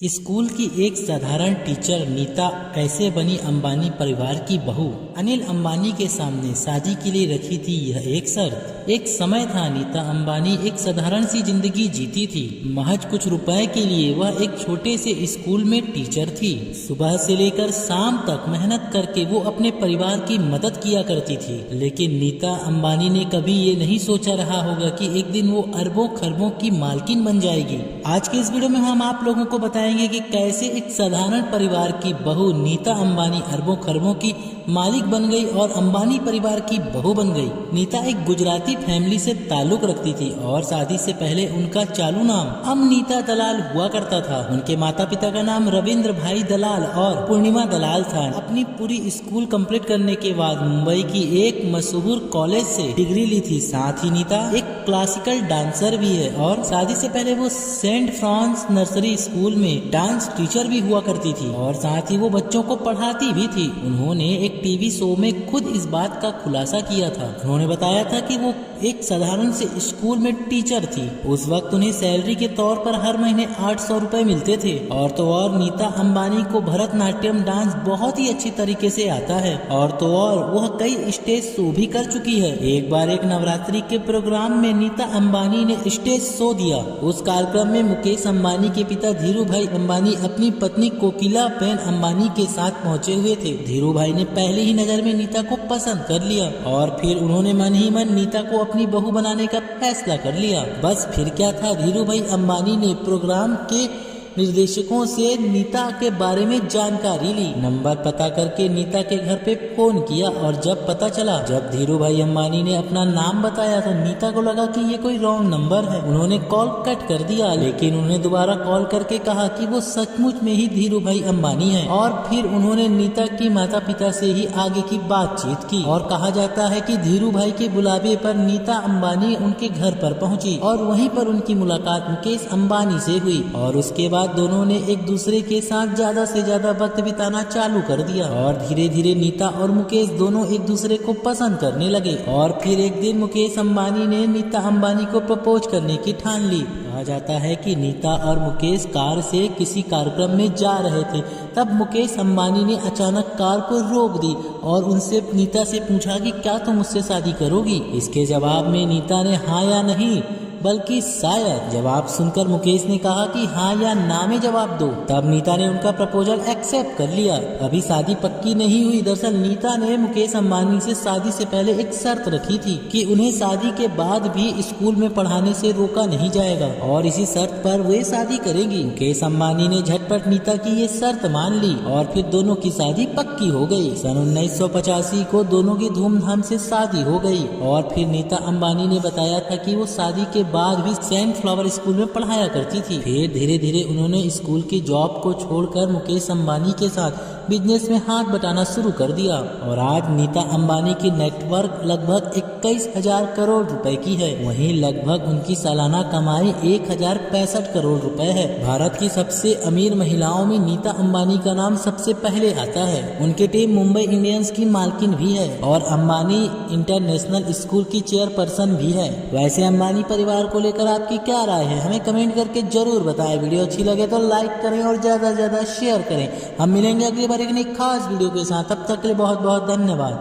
School की एक साधारण टीचर नीता कैसे बनी अंबानी परिवार की बहू। अनिल अंबानी के सामने शादी के लिए रखी थी यह एक शर्त। एक समय था नीता अंबानी एक साधारण सी जिंदगी जीती थी। महज कुछ रुपए के लिए वह एक छोटे से स्कूल में टीचर थी। सुबह से लेकर शाम तक मेहनत करके वो अपने परिवार की मदद किया करती थी। लेकिन नीता अंबानी ने कभी ये नहीं सोचा रहा होगा कि एक दिन वो अरबों खरबों की मालकिन बन जाएगी। आज के इस वीडियो में हम आप लोगों को बताएंगे कि कैसे एक साधारण परिवार की बहू नीता अंबानी अरबों खरबों की मालिक बन गई और अंबानी परिवार की बहू बन गई। नीता एक गुजराती फैमिली से ताल्लुक रखती थी और शादी से पहले उनका चालू नाम अमनीता दलाल हुआ करता था। उनके माता पिता का नाम रविंद्र भाई दलाल और पूर्णिमा दलाल था। अपनी पूरी स्कूल कंप्लीट करने के बाद मुंबई की एक मशहूर कॉलेज से डिग्री ली थी। साथ ही नीता एक क्लासिकल डांसर भी है और शादी से पहले वो सेंट फ्रांस नर्सरी स्कूल में डांस टीचर भी हुआ करती थी और साथ ही वो बच्चों को पढ़ाती भी थी। उन्होंने एक टीवी शो में खुद इस बात का खुलासा किया था। उन्होंने बताया था कि वो एक साधारण से स्कूल में टीचर थी। उस वक्त उन्हें सैलरी के तौर पर हर महीने 800 रुपए मिलते थे। और तो और नीता अंबानी को भरतनाट्यम डांस बहुत ही अच्छी तरीके से आता है और तो और वह कई स्टेज शो भी कर चुकी है। एक बार एक नवरात्रि के प्रोग्राम में नीता अंबानी ने स्टेज शो दिया। उस कार्यक्रम में मुकेश अंबानी के पिता धीरू भाई अंबानी अपनी पत्नी कोकिला बेन अंबानी के साथ पहुंचे हुए थे। धीरू भाई ने पहले ही नजर में नीता को पसंद कर लिया और फिर उन्होंने मन ही मन नीता को अपनी बहू बनाने का फैसला कर लिया। बस फिर क्या था, धीरू भाई अंबानी ने प्रोग्राम के निर्देशकों से नीता के बारे में जानकारी ली। नंबर पता करके नीता के घर पे फोन किया और जब पता चला, जब धीरू भाई अंबानी ने अपना नाम बताया तो नीता को लगा कि ये कोई रॉन्ग नंबर है। उन्होंने कॉल कट कर दिया, लेकिन उन्होंने दोबारा कॉल करके कहा कि वो सचमुच में ही धीरू भाई अंबानी है। और फिर उन्होंने नीता की माता पिता से ही आगे की बातचीत की और कहा जाता है कि धीरू भाई के बुलावे पर नीता अंबानी उनके घर पर पहुंची और वहीं पर उनकी मुलाकात मुकेश अंबानी से हुई और उसके बाद दोनों ने एक दूसरे के साथ ज्यादा से ज्यादा वक्त बिताना चालू कर दिया और धीरे धीरे नीता और मुकेश दोनों एक दूसरे को पसंद करने लगे। और फिर एक दिन मुकेश अंबानी ने नीता अंबानी को प्रपोज करने की ठान ली। कहा जाता है कि नीता और मुकेश कार से किसी कार्यक्रम में जा रहे थे। तब मुकेश अंबानी ने अचानक कार को रोक दी और उनसे नीता से पूछा कि क्या तुम मुझसे शादी करोगी। इसके जवाब में नीता ने हाँ या नहीं बल्कि शायद जवाब सुनकर मुकेश ने कहा कि हाँ या ना में जवाब दो। तब नीता ने उनका प्रपोजल एक्सेप्ट कर लिया। अभी शादी पक्की नहीं हुई। दरअसल नीता ने मुकेश अंबानी से शादी से पहले एक शर्त रखी थी कि उन्हें शादी के बाद भी स्कूल में पढ़ाने से रोका नहीं जाएगा और इसी शर्त पर वे शादी करेंगी। मुकेश अंबानी ने झटपट नीता की ये शर्त मान ली और फिर दोनों की शादी पक्की हो गई। सन 1985 को दोनों की धूमधाम से शादी हो गई और फिर नीता अंबानी ने बताया था कि वो शादी के बाद भी सेंट फ्लावर स्कूल में पढ़ाया करती थी। फिर धीरे धीरे उन्होंने स्कूल की जॉब को छोड़कर मुकेश अंबानी के साथ बिजनेस में हाथ बटाना शुरू कर दिया और आज नीता अंबानी की नेटवर्क लगभग 21,000 करोड़ रुपए की है। वहीं लगभग उनकी सालाना कमाई 1,065 करोड़ रुपए है। भारत की सबसे अमीर महिलाओं में नीता अंबानी का नाम सबसे पहले आता है। उनकी टीम मुंबई इंडियंस की मालकिन भी है और अंबानी इंटरनेशनल स्कूल की चेयरपर्सन भी है। वैसे अंबानी परिवार को लेकर आपकी क्या राय है, हमें कमेंट करके जरूर बताएं। वीडियो अच्छी लगे तो लाइक करें और ज्यादा से ज्यादा शेयर करें। हम मिलेंगे अगली बार एक नई खास वीडियो के साथ। तब तक के लिए बहुत बहुत धन्यवाद।